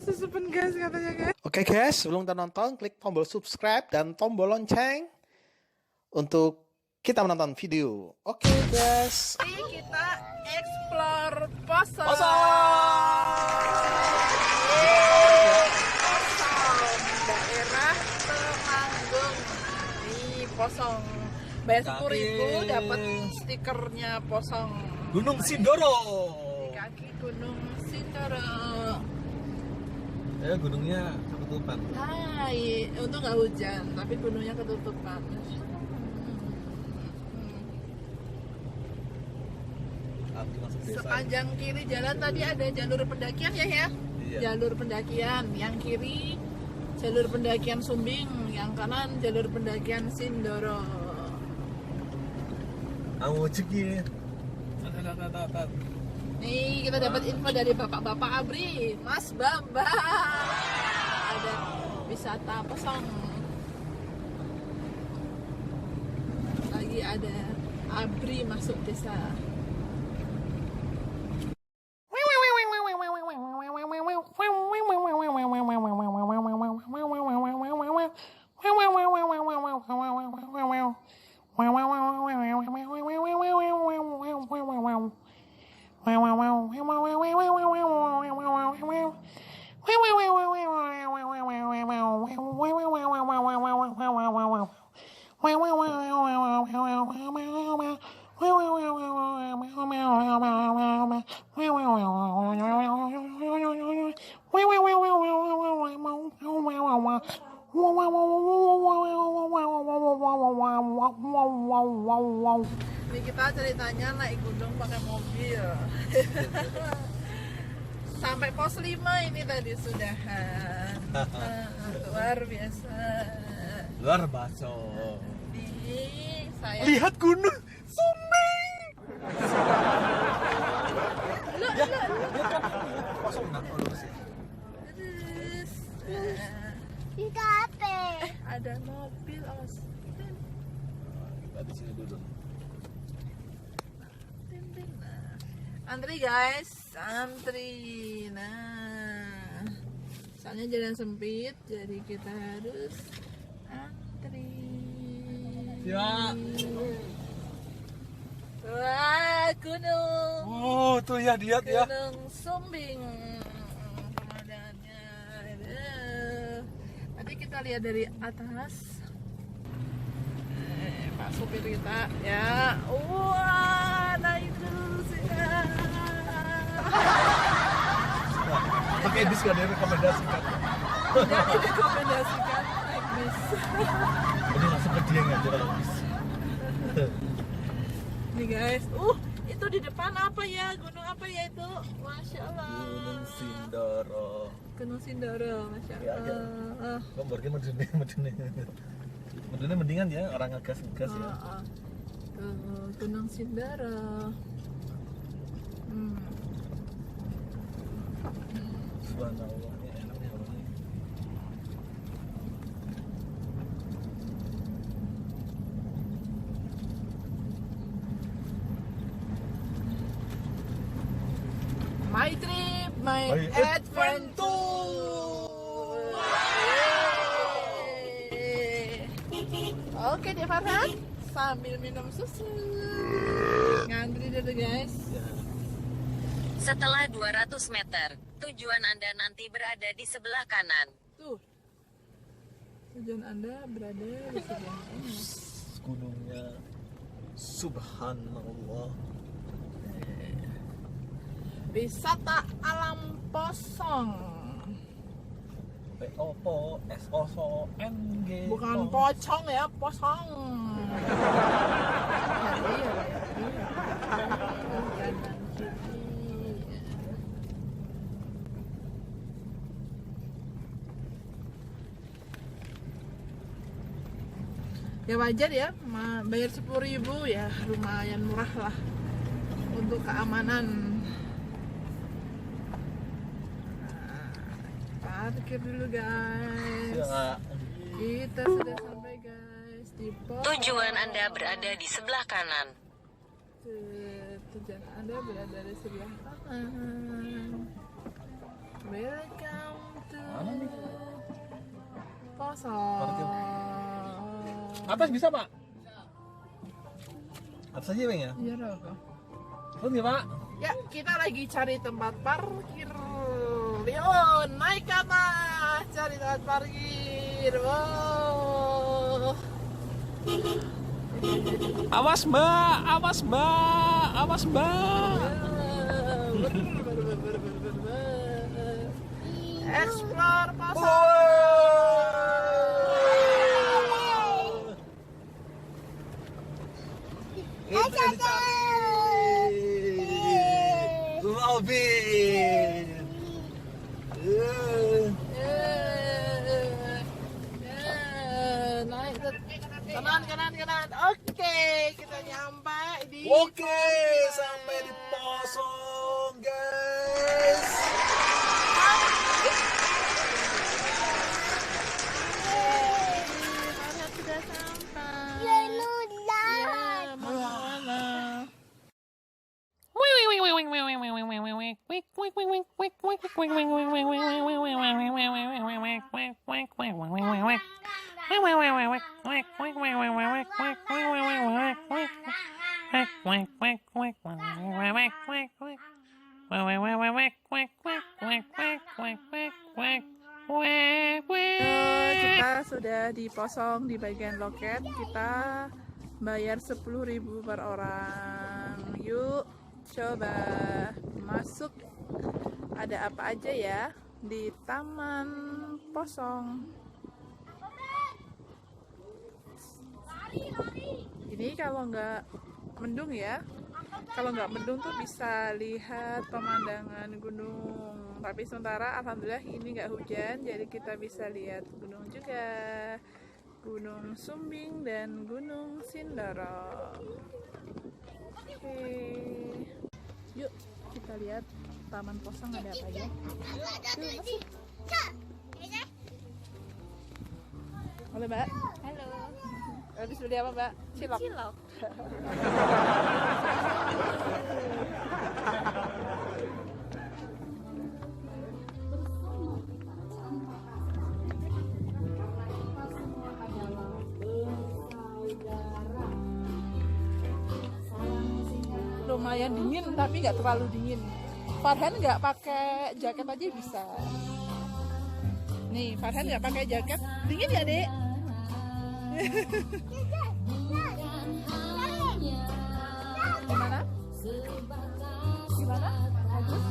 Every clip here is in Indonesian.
Susupen guys katanya guys. Oke guys, sebelum kita nonton, klik tombol subscribe dan tombol lonceng untuk kita menonton video. Oke guys. Jadi kita explore Posong. Daerah Temanggung. Nih Posong. Bayar 10.000 dapat stikernya Posong. Gunung Sindoro. Di kaki Gunung Sindoro. Ya gunungnya ketutupan. Hai, untung nggak hujan, tapi gunungnya ketutupan. Sepanjang kiri jalan tadi ada jalur pendakian ya. Iya. Jalur pendakian, yang kiri jalur pendakian Sumbing, yang kanan jalur pendakian Sindoro. Kamu ceki. Nih kita dapat info dari bapak-bapak Abri, Mas Bambang. Ada wisata Posong. Lagi ada Abri masuk desa. Ini kita ceritanya naik gunung pakai mobil. Sampai pos 5 ini tadi sudahan. Luar biasa. Luar biasa. Nih, saya Lihat gunung Sumbing. terus Kita apa? ada mobil awas. Kita di sini duduk. Antri guys, antri. Nah, soalnya jalan sempit, jadi kita harus antri. Ya. Wah, gunung. Oh, tuh ya lihat ya. Gunung Sumbing. Pemandangannya. Nanti kita lihat dari atas. Pak supir kita ya. Wah, naik terus ya. Pakai bis kan direkomendasikan. Tidak direkomendasikan naik bis. Ini masuk ke Dieng aja kalau bis. Nih guys, itu di depan apa ya? Gunung apa ya itu? Masya Allah. Gunung Sindoro. Gunung Sindoro, Masya Ya, Allah. Kombornya medene mendingan ya orang ngegas ya. Gunung Sindoro. Subhanallah, ini enak nih orangnya. My trip, my My adventure. Oke deh Farhan, sambil minum susu. Ngantri dulu guys. Ya. Setelah 200 meter, tujuan Anda nanti berada di sebelah kanan. Tuh, tujuan Anda berada di sebelah ini. Gunungnya Subhanallah. Wisata alam Posong. P-O-P S-O-S-O-N-G. Bukan pocong ya, Posong. Ya wajar ya, bayar 10.000 ya lumayan murah lah untuk keamanan. Parkir dulu guys. Ya. Kita sudah sampai guys di pos. Tujuan Anda berada di sebelah kanan. Tuh. tujuan Anda berada di sebelah kanan. Welcome to Posong. Atas bisa, Pak? Atas aja, Bang ya? Iya, apa? Oke, Pak. Ya, kita lagi cari tempat parkir. Yuk, naik ke atas, cari tempat parkir. Wow. Awas, Mbak! Awas, Mbak! Awas, Mbak! Explore Posong. Itu yang dicari. Mobil. Naik kanan. Oke, kita nyampe di. Oke, sampai di Posong, guys. Mana sudah sampai? Ya nulah. Ya, mana? Kita sudah di Posong di bagian loket. Kita bayar 10.000 per orang. Yuk coba masuk. Ada apa aja ya di Taman Posong? Ini kalau nggak mendung ya, kalau nggak mendung tuh bisa lihat pemandangan gunung. Tapi sementara alhamdulillah ini nggak hujan, jadi kita bisa lihat gunung juga, Gunung Sumbing dan Gunung Sindoro. Oke, yuk kita lihat Taman Posong ada apa aja. Yuk masuk. Halo Mbak. Halo. Habis beli apa Mbak? Cilok. Cilok. Lumayan dingin tapi nggak terlalu dingin. Farhan nggak pakai jaket aja bisa. Nih Farhan nggak pakai jaket, dingin ya dek? Gimana? Gimana? Bagus?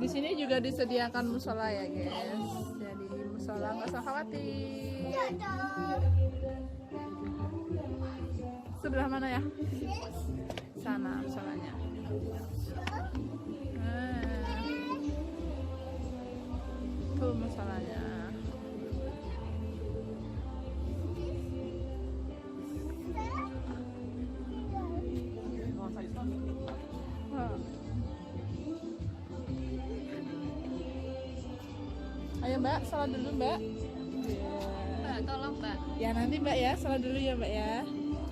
Di sini juga disediakan musola ya guys. Jadi musola nggak usah khawatir. Sebelah mana ya? Sana musolanya. Tuh musolanya. Wah. Ayo Mbak, salat dulu Mbak. Mbak, tolong Mbak. Ya nanti Mbak ya, salat dulu ya Mbak ya.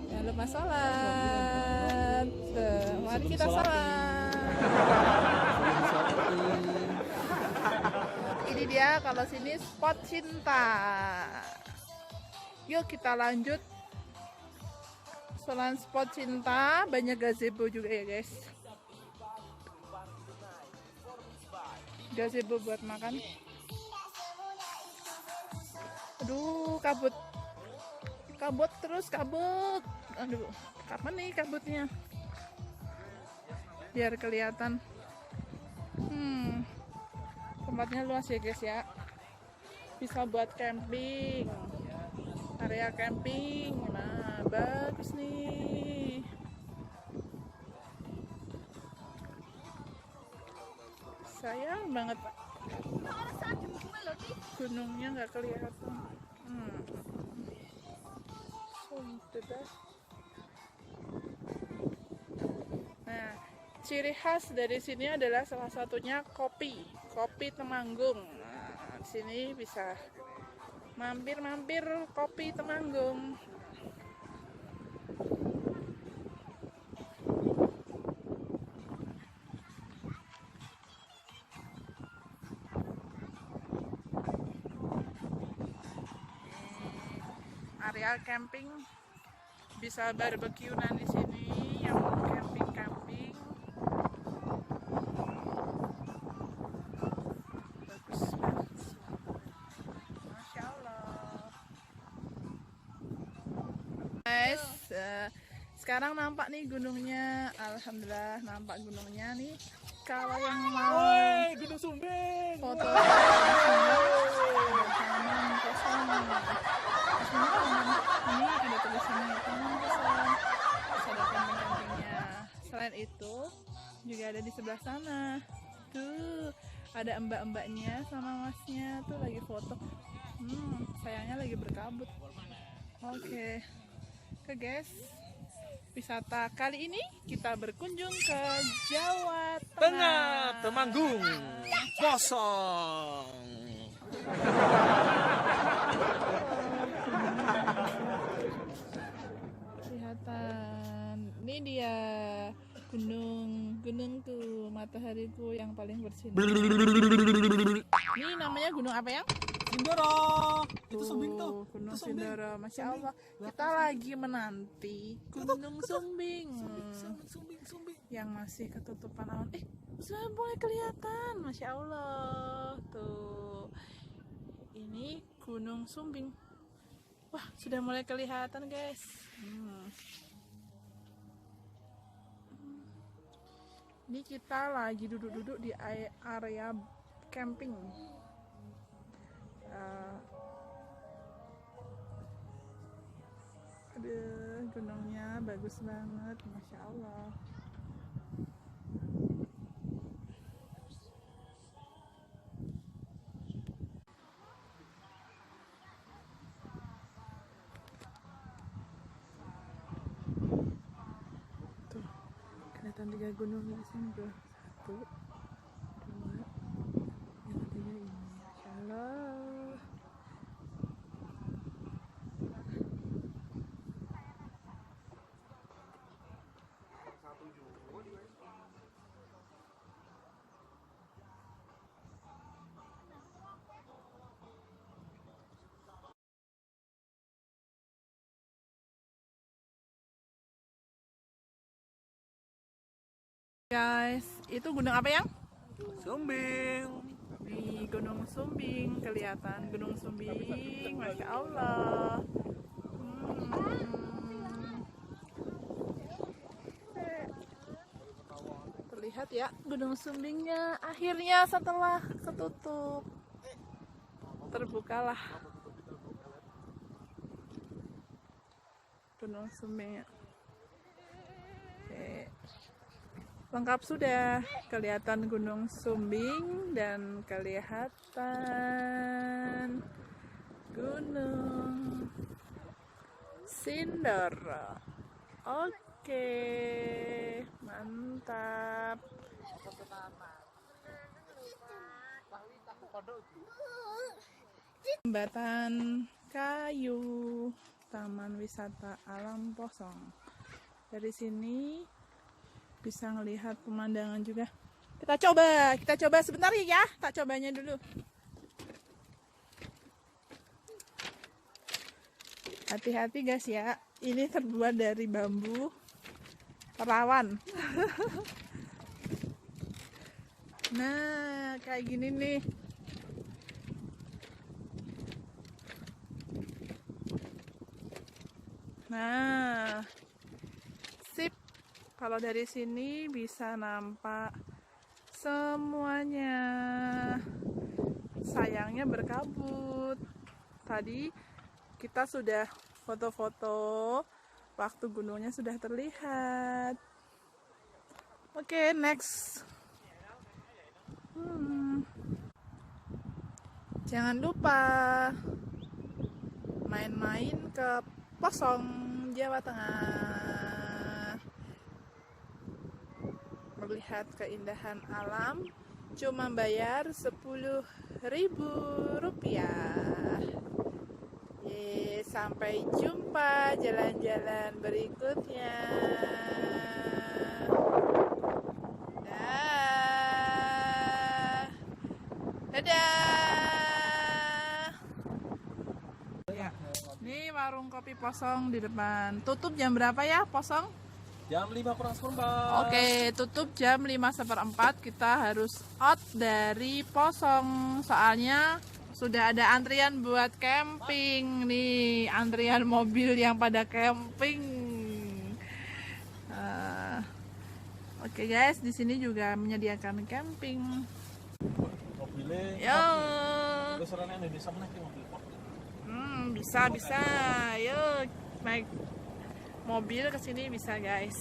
Jangan lupa salat. Tuh, mari kita salat. Ini dia kalau sini spot cinta. Yuk kita lanjut. Selain spot cinta, banyak gazebo juga ya guys. Gazebo buat makan. Aduh, kabut. Kabut terus, kabut. Aduh, kapan nih kabutnya? Biar kelihatan. Tempatnya luas ya guys ya. Bisa buat camping. Area camping. Nah, bagus nih. Sayang banget gunungnya nggak kelihatan. Sudah. Nah, ciri khas dari sini adalah salah satunya kopi Temanggung. Nah, di sini bisa mampir kopi Temanggung. Area camping, bisa barbekyuan di sini yang mau camping. Bagus banget sih. Masya Allah. Guys, sekarang nampak nih gunungnya. Alhamdulillah nampak gunungnya nih. Kalau yang mau Gunung Sumbing. foto ini ada tulisannya teman pesan, ada camping-campingnya. Selain itu juga ada di sebelah sana tuh, ada mbak-mbaknya sama masnya tuh lagi foto. Sayangnya lagi berkabut. Oke guys, wisata kali ini kita berkunjung ke Jawa Tengah. Temanggung. Kosong. Kelihatan, ini dia gunung tuh, matahariku yang paling bersinar. Ini namanya gunung apa ya? Sindoro. Itu Sumbing tuh. Gunung Itu Sumbing. Sindoro, Masya Allah. Kita lagi menanti Gunung Sumbing yang masih ketutupan awan. Sudah mulai kelihatan, Masya Allah. Tuh, ini Gunung Sumbing. Wah, sudah mulai kelihatan guys. Ini kita lagi duduk-duduk di area camping. Aduh, gunungnya bagus banget, Masya Allah. Tuh, kelihatan 3 gunung di sini tuh. 1, 2, yang 3 ini, Masya Allah. Guys, itu gunung apa yang? Sumbing. Di Gunung Sumbing, kelihatan Gunung Sumbing, Masya Allah. Terlihat ya Gunung Sumbingnya. Akhirnya setelah ketutup, terbukalah Gunung Sumbingnya. Oke. Lengkap sudah, kelihatan Gunung Sumbing dan kelihatan Gunung Sindoro. Oke, mantap. Jembatan kayu, Taman Wisata Alam Posong. Dari sini bisa ngelihat pemandangan juga. Kita coba sebentar ya, tak cobanya dulu. Hati-hati guys ya, ini terbuat dari bambu perawan. Nah, kayak gini nih. Nah, sip. Kalau dari sini bisa nampak semuanya. Sayangnya berkabut. Tadi kita sudah foto-foto waktu gunungnya sudah terlihat. Oke, next. Jangan lupa main-main ke Posong, Jawa Tengah. Melihat keindahan alam cuma bayar Rp10.000. Sampai jumpa jalan-jalan berikutnya. Dadah. Ya, ini warung kopi Posong di depan. Tutup jam berapa ya, Posong? Jam 5:45. Oke, tutup jam 5:15. Kita harus out dari Posong. Soalnya sudah ada antrian buat camping nih. Antrian mobil yang pada camping. Oke guys, di sini juga menyediakan camping. Mobilnya. Yo. Terus orangnya Indonesia mana ki mobil Ford? Bisa. Yuk, naik mobil ke sini bisa, guys.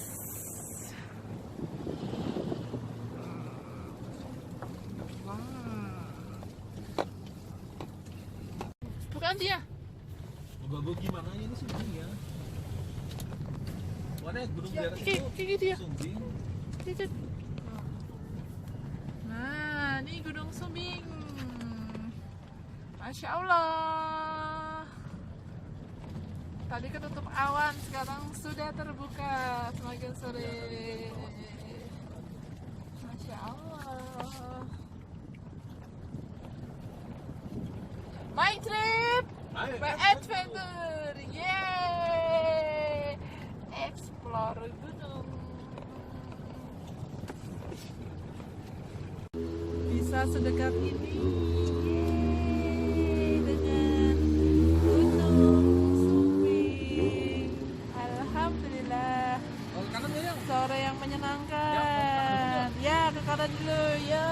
Bukan dia. Moga-moga gimana ini Sumbing ya? Mana gunung daerah Kayak gitu ya. Sumbing. Nah, ini Gunung Sumbing. Masya Allah. Tadi ketutup awan, sekarang sudah terbuka semakin sore. Masya Allah. My trip, my adventure, yeay, explore gunung. Bisa sedekat ini, yeay, dengan Gunung Sumbing. Alhamdulillah. Sore yang menyenangkan. Ya, ke kanan dulu, ya.